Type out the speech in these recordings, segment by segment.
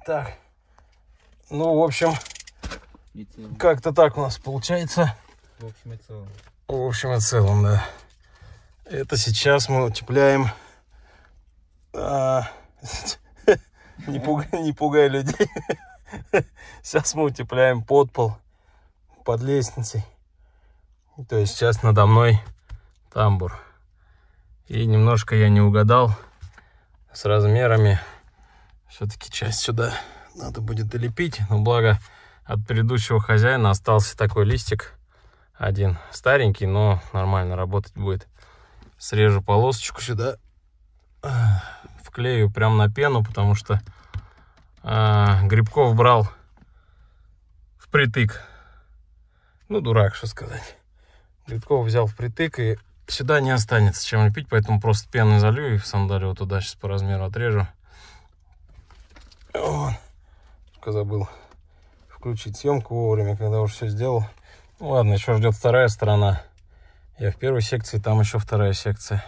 Так. Ну, в общем, как-то так у нас получается. В общем и целом. В общем и целом, да. Это сейчас мы утепляем... Не пугай людей. Сейчас мы утепляем подпол под лестницей. То есть сейчас надо мной тамбур. И немножко я не угадал с размерами. Все-таки часть сюда надо будет долепить. Но благо от предыдущего хозяина остался такой листик. Один старенький, но нормально работать будет. Срежу полосочку сюда. Вклею прям на пену, потому что грибков брал впритык. Ну, дурак, что сказать. Грибков взял впритык, и сюда не останется чем лепить, поэтому просто пеной залью и в самом деле вот туда сейчас по размеру отрежу. Вот. Только забыл включить съемку вовремя, когда уже все сделал. Ну, ладно, еще ждет вторая сторона. Я в первой секции, там еще вторая секция.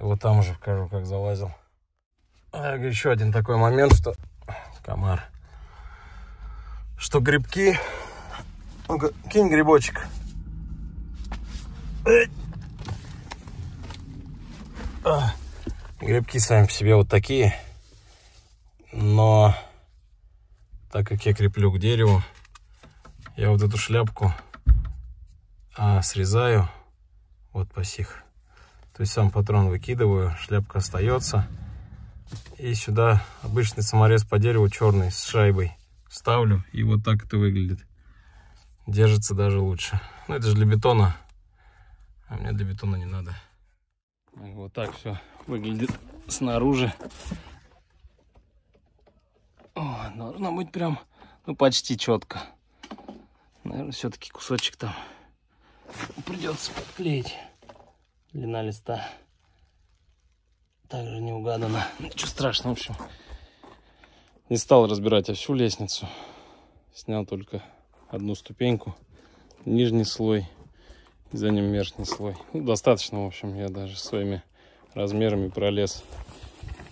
Вот там уже покажу, как залазил. Еще один такой момент, что... Комар. Что грибки... Ну-ка, кинь грибочек. Грибки сами по себе вот такие. Но так как я креплю к дереву, я вот эту шляпку срезаю. Вот пасих. То есть сам патрон выкидываю, шляпка остается. И сюда обычный саморез по дереву черный с шайбой ставлю. И вот так это выглядит. Держится даже лучше. Ну это же для бетона. А мне для бетона не надо. Вот так все выглядит снаружи. О, должно быть прям, ну почти четко. Наверное, все-таки кусочек там придется подклеить. Длина листа также не угадана. Ничего страшного, в общем. Не стал разбирать всю лестницу. Снял только одну ступеньку. Нижний слой. И за ним верхний слой. Ну, достаточно, в общем. Я даже своими размерами пролез.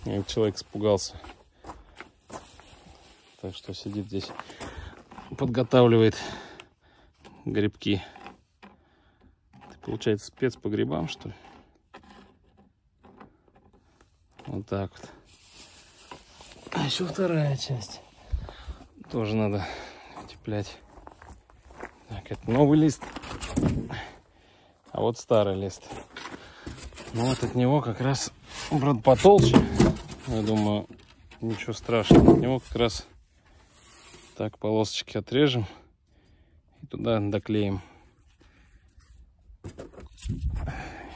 И человек испугался. Так что сидит здесь. Подготавливает грибки. Ты, получается, спец по грибам, что ли? Вот так вот. А еще вторая часть. Тоже надо утеплять. Так, это новый лист. А вот старый лист. Ну вот от него как раз, правда, потолще. Я думаю, ничего страшного. От него как раз так полосочки отрежем. И туда доклеим.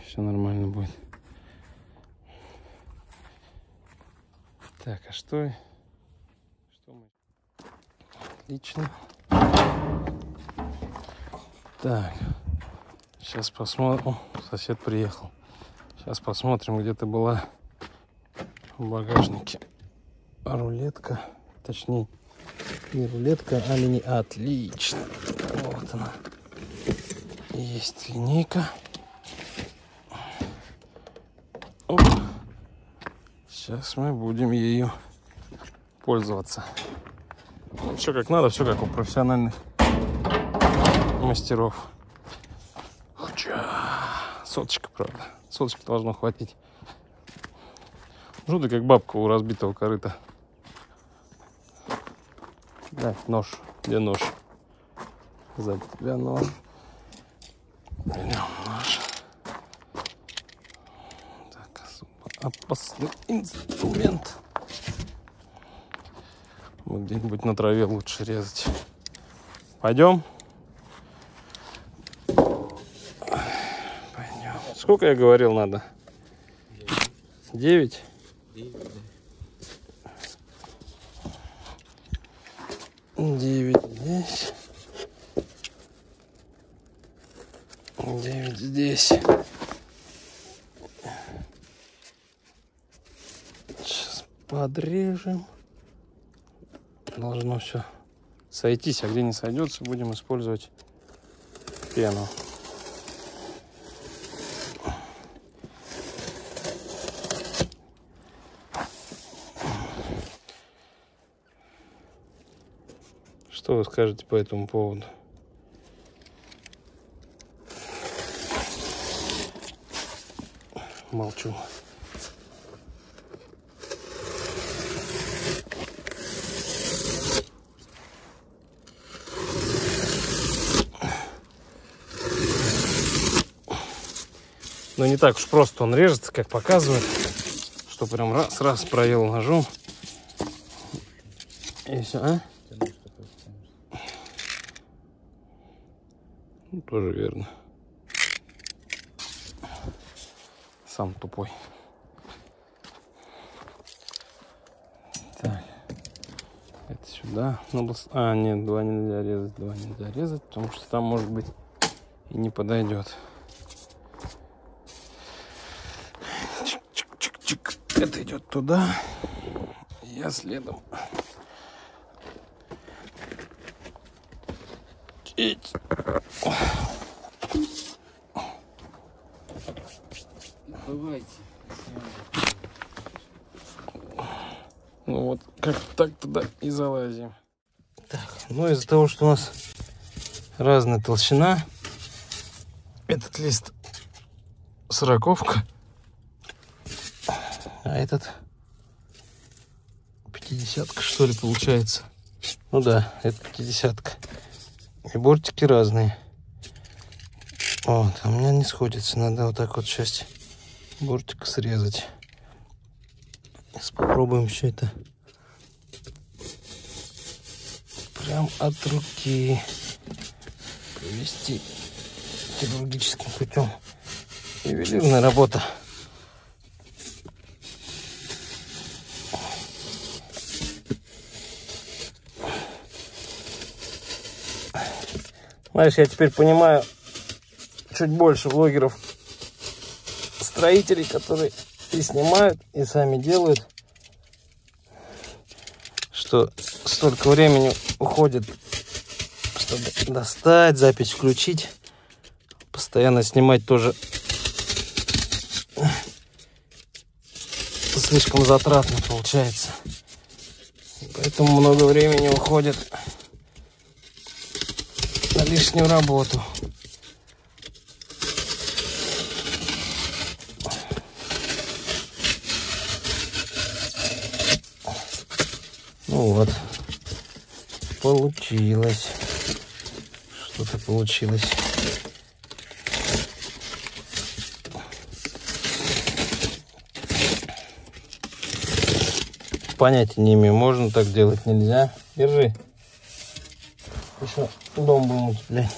Все нормально будет. Так, а что мы... Отлично. Так, сейчас посмотрим. О, сосед приехал. Сейчас посмотрим, где-то была в багажнике рулетка. Точнее, не рулетка, а линейка. Отлично. Вот она. Есть линейка. Оп. Сейчас мы будем ею пользоваться. Все как надо, все как у профессиональных мастеров. Соточка, правда. Соточки должно хватить. Жутко, как бабка у разбитого корыта. Да, нож. Где нож? Сзади тебя нож. Берем нож. Так, особо опасный инструмент. Где-нибудь на траве лучше резать. Пойдем? Пойдем. Сколько я говорил надо? 9? 9 здесь. 9 здесь. Сейчас подрежем. Должно все сойтись, а где не сойдется, будем использовать пену. Что вы скажете по этому поводу? Молчу. Но не так уж просто он режется, как показывает, что прям раз провел ножом. И все, а? Ну, тоже верно. Сам тупой. Так. Это сюда. А, нет, два нельзя резать, потому что там, может быть, и не подойдет. Чик-чик-чик. Это идет туда. Я следом. Бывайте. Ну вот, как так туда и залазим. Так, ну из-за того, что у нас разная толщина, этот лист 40-ка, а этот 50-ка, что ли, получается. Ну да, это 50-ка. И бортики разные. Вот, а у меня не сходится. Надо вот так вот часть бортика срезать. Сейчас попробуем все это прям от руки провести хирургическим путем. Ювелирная работа. Знаешь, я теперь понимаю чуть больше блогеров-строителей, которые и снимают, и сами делают, что столько времени уходит, чтобы достать, запись включить, постоянно снимать тоже слишком затратно получается. Поэтому много времени уходит на лишнюю работу. Ну вот, получилось. Что-то получилось. Понятия не имею, можно так делать, нельзя. Держи. Еще дом будем утеплять.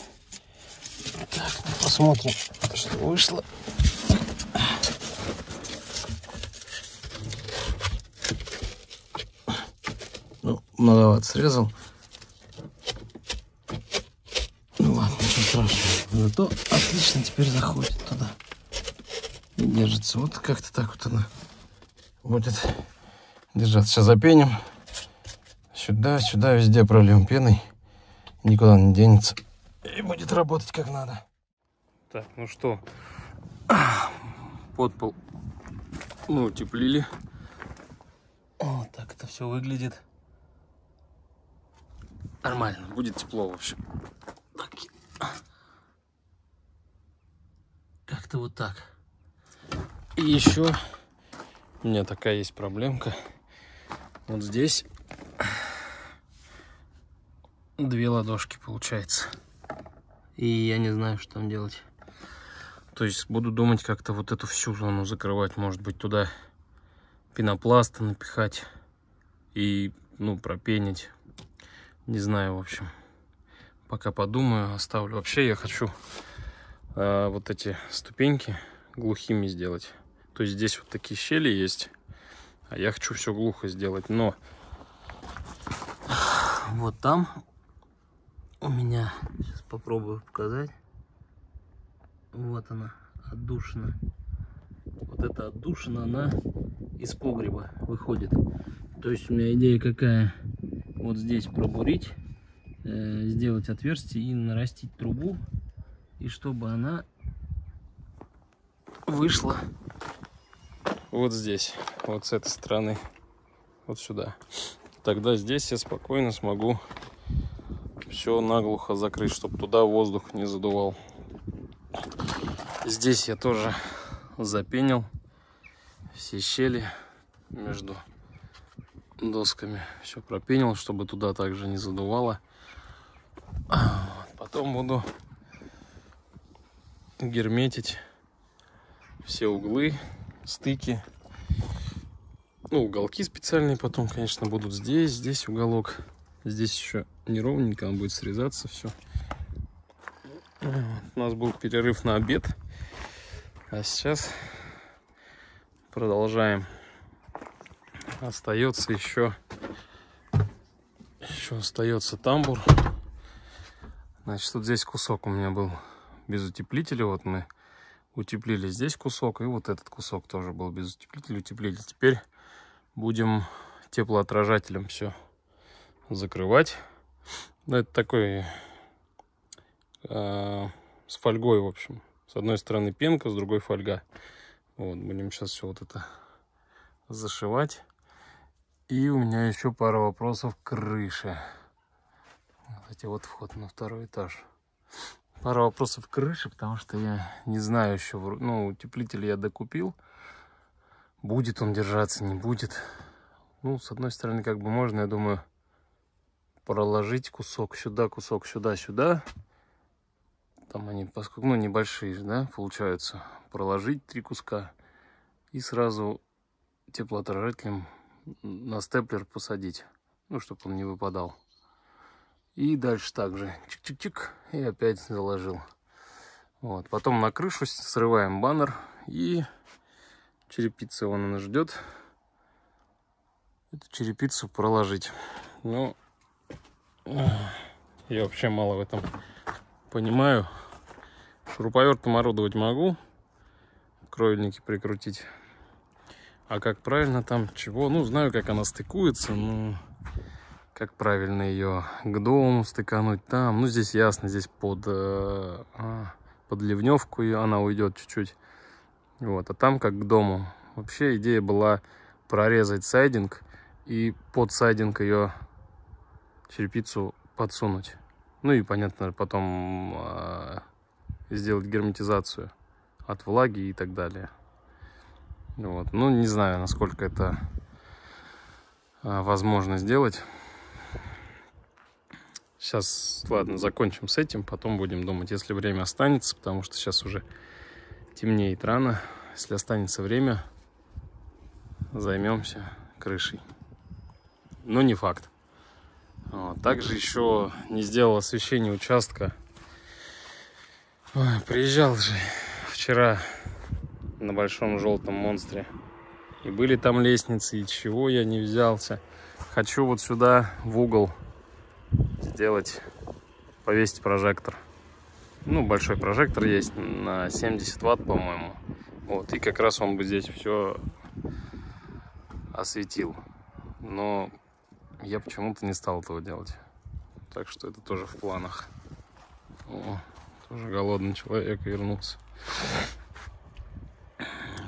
Так, посмотрим, что вышло. Ну, многовато срезал. Ну ладно, ничего страшного. Зато отлично теперь заходит туда. И держится. Вот как-то так вот она будет держаться. Сейчас запеним. Сюда, сюда, везде прольем пеной. Никуда не денется. И будет работать как надо. Так, ну что. Подпол мы утеплили. Вот так это все выглядит. Нормально, будет тепло, в общем. Как-то вот так. И еще у меня такая есть проблемка. Вот здесь две ладошки получается. И я не знаю, что там делать. То есть буду думать как-то вот эту всю зону закрывать. Может быть, туда пенопласта напихать и, ну, пропенить. Не знаю, в общем. Пока подумаю, оставлю. Вообще я хочу вот эти ступеньки глухими сделать. То есть здесь вот такие щели есть. А я хочу все глухо сделать. Но вот там у меня, сейчас попробую показать. Вот она, отдушина. Вот эта отдушина, она из погреба выходит. То есть у меня идея какая? Вот здесь пробурить, сделать отверстие и нарастить трубу. И чтобы она вышла вот здесь, вот с этой стороны, вот сюда. Тогда здесь я спокойно смогу все наглухо закрыть, чтобы туда воздух не задувал. Здесь я тоже запенил все щели между досками. Все пропенил, чтобы туда также не задувало. Потом буду герметить все углы, стыки. Ну, уголки специальные потом, конечно, будут здесь. Здесь уголок. Здесь еще неровненько, он будет срезаться все. У нас был перерыв на обед. А сейчас продолжаем. Остается еще остается тамбур. Значит, вот здесь кусок у меня был без утеплителя. Вот мы утеплили здесь кусок, и вот этот кусок тоже был без утеплителя. Утеплили. Теперь будем теплоотражателем все закрывать. Ну, это такой с фольгой, в общем. С одной стороны пенка, с другой фольга. Вот, будем сейчас все вот это зашивать. И у меня еще пара вопросов к крыше. Кстати, вот вход на второй этаж. Пара вопросов к крыше, потому что я не знаю еще. Ну, утеплитель я докупил. Будет он держаться, не будет. Ну, с одной стороны, как бы можно, я думаю, проложить кусок сюда, сюда. Там они, поскольку, ну, небольшие, да, получаются. Проложить 3 куска и сразу теплоотражателем на степлер посадить, ну, чтобы он не выпадал. И дальше также чик-чик-чик, и опять заложил. Вот. Потом на крышу срываем баннер, и черепица вон она ждет. Эту черепицу проложить. Ну, я вообще мало в этом понимаю. Шуруповертом орудовать могу, кровельники прикрутить. А как правильно там чего? Ну, знаю, как она стыкуется, но как правильно ее к дому стыкануть там. Ну, здесь ясно, здесь под ливневку она уйдет чуть-чуть. Вот, а там как к дому. Вообще идея была прорезать сайдинг и под сайдинг ее черепицу подсунуть. Ну и, понятно, потом сделать герметизацию от влаги и так далее. Вот. Ну, не знаю, насколько это возможно сделать. Сейчас, ладно, закончим с этим, потом будем думать, если время останется, потому что сейчас уже темнеет рано. Если останется время, займемся крышей. Но не факт. Вот. Также еще не сделал освещение участка. Ой, приезжал же вчера на большом желтом монстре. И были там лестницы, и чего я не взялся. Хочу вот сюда в угол сделать, повесить прожектор. Ну, большой прожектор есть на 70 ватт, по-моему. Вот, и как раз он бы здесь все осветил. Но я почему-то не стал этого делать. Так что это тоже в планах. О, тоже голодный человек вернулся.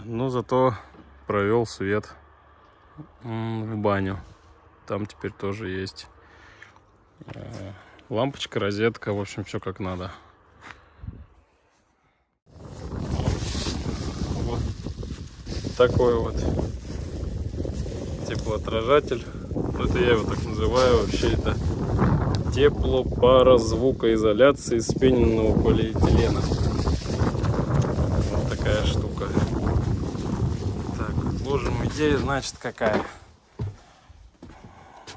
Но зато провел свет в баню. Там теперь тоже есть лампочка, розетка, в общем, все как надо. Вот такой вот теплоотражатель. Это я его так называю. Вообще это теплопарозвукоизоляция из вспененного полиэтилена. Вот такая штука. Так, отложим. Идея, значит, какая?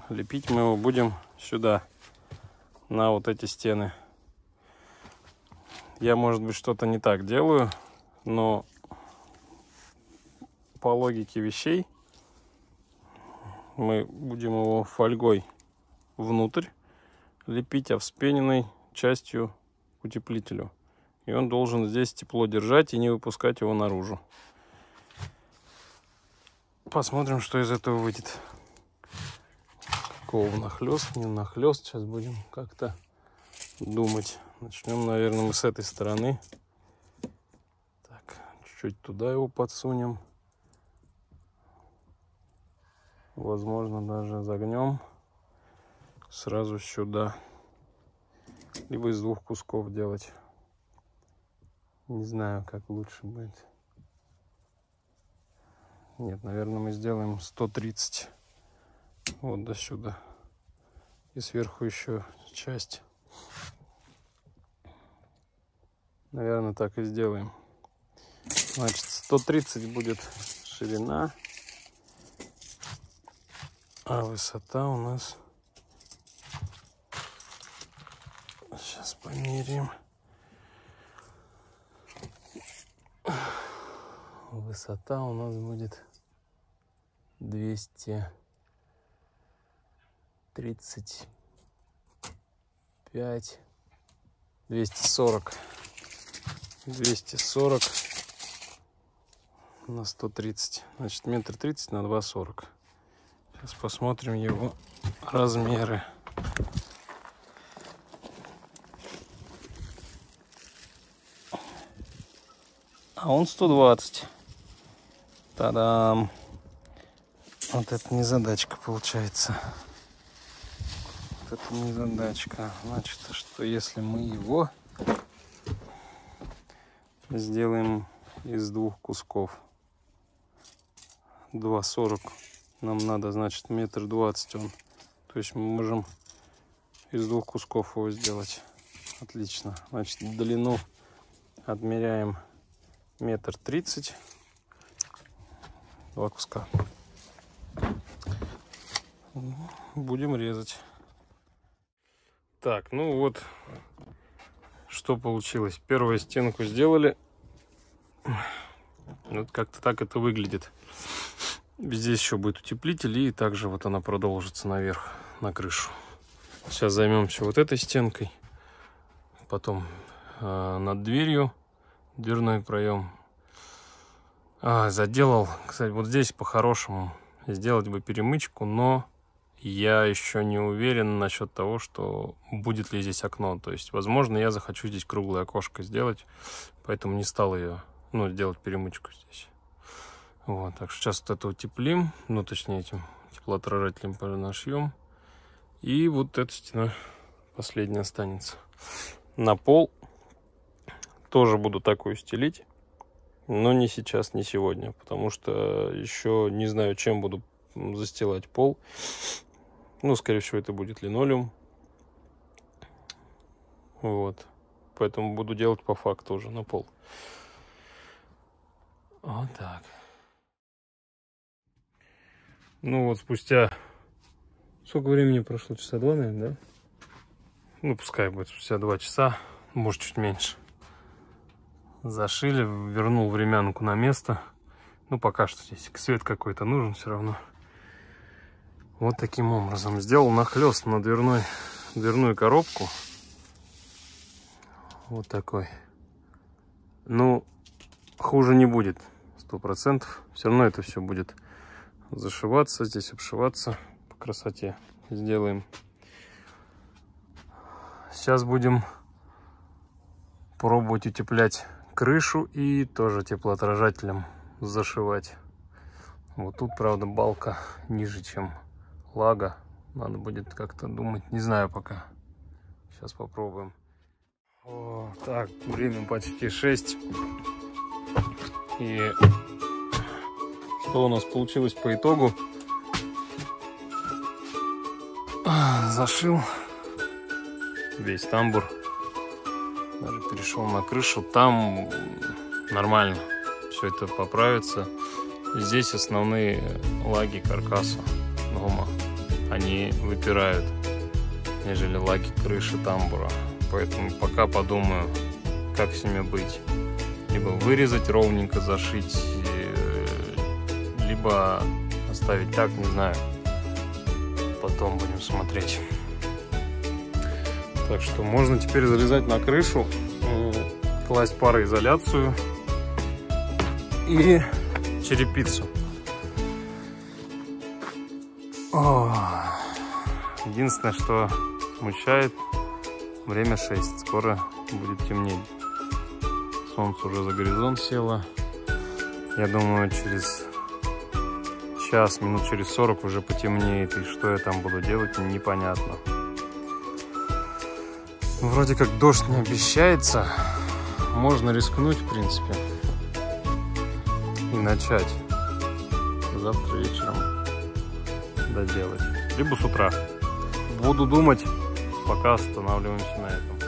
Лепить мы его будем сюда, на вот эти стены. Я, может быть, что-то не так делаю, но по логике вещей мы будем его фольгой внутрь лепить, а вспененной частью к утеплителю. И он должен здесь тепло держать и не выпускать его наружу. Посмотрим, что из этого выйдет. Какого нахлёст, не нахлёст. Сейчас будем как-то думать. Начнем, наверное, мы с этой стороны. Так, чуть-чуть туда его подсунем. Возможно, даже загнем сразу сюда. либо из 2 кусков делать. Не знаю, как лучше будет. Нет, наверное, мы сделаем 130 вот до сюда. И сверху еще часть. Наверное, так и сделаем. Значит, 130 будет ширина, а высота у нас... Сейчас померяем. Высота у нас будет 235, 240. 240 на 130. Значит, 1,30 на 2,40. Сейчас посмотрим его размеры. А он 120. Та-дам! Вот это не задачка получается. Вот это не задачка. Значит, что если мы его сделаем из 2 кусков. 2,40 нам надо, значит, 1,20 м он. То есть мы можем из 2 кусков его сделать. Отлично. Значит, длину отмеряем 1,30 м. 2 куска. Будем резать. Так, ну вот, что получилось. Первую стенку сделали. Вот как-то так это выглядит. Здесь еще будет утеплитель, и также вот она продолжится наверх, на крышу. Сейчас займемся вот этой стенкой. Потом над дверью, дверной проем. Заделал, кстати, вот здесь по-хорошему сделать бы перемычку, но я еще не уверен насчет того, что будет ли здесь окно. То есть, возможно, я захочу здесь круглое окошко сделать, поэтому не стал ее, делать перемычку здесь. Вот, так что сейчас вот это утеплим, точнее этим теплоотражателем нашьем. И вот эта стена последняя останется. На пол тоже буду такую стелить, но не сейчас, не сегодня, потому что еще не знаю, чем буду застилать пол. Скорее всего, это будет линолеум. Вот. Поэтому буду делать по факту уже на пол. Вот так. Вот спустя... Сколько времени прошло? Часа 2, наверное, да? Пускай будет спустя 2 часа. Может, чуть меньше. Зашили, вернул времянку на место. Пока что здесь свет какой-то нужен все равно. Вот таким образом. Сделал нахлест на дверную коробку. Вот такой. Хуже не будет. 100%. Все равно это все будет зашиваться, здесь обшиваться. По красоте сделаем. Сейчас будем пробовать утеплять крышу и тоже теплоотражателем зашивать. Вот тут, правда, балка ниже, чем лага. Надо будет как-то думать. Не знаю пока. Сейчас попробуем. Так, время почти 6. И что у нас получилось по итогу? Зашил весь тамбур. Даже перешел на крышу. Там нормально. Все это поправится. Здесь основные лаги каркаса дома. Они выпирают, нежели лаги крыши тамбура. Поэтому пока подумаю, как с ними быть. Либо вырезать ровненько, зашить, либо оставить так, не знаю. Потом будем смотреть. Так что можно теперь залезать на крышу, класть пароизоляцию и черепицу. Единственное, что смущает, время 6. Скоро будет темнеть. Солнце уже за горизонт село. Я думаю, через час, минут через 40 уже потемнеет. И что я там буду делать, непонятно. Вроде как дождь не обещается. Можно рискнуть, в принципе, и начать завтра вечером доделать. Либо с утра. Буду думать, пока останавливаемся на этом.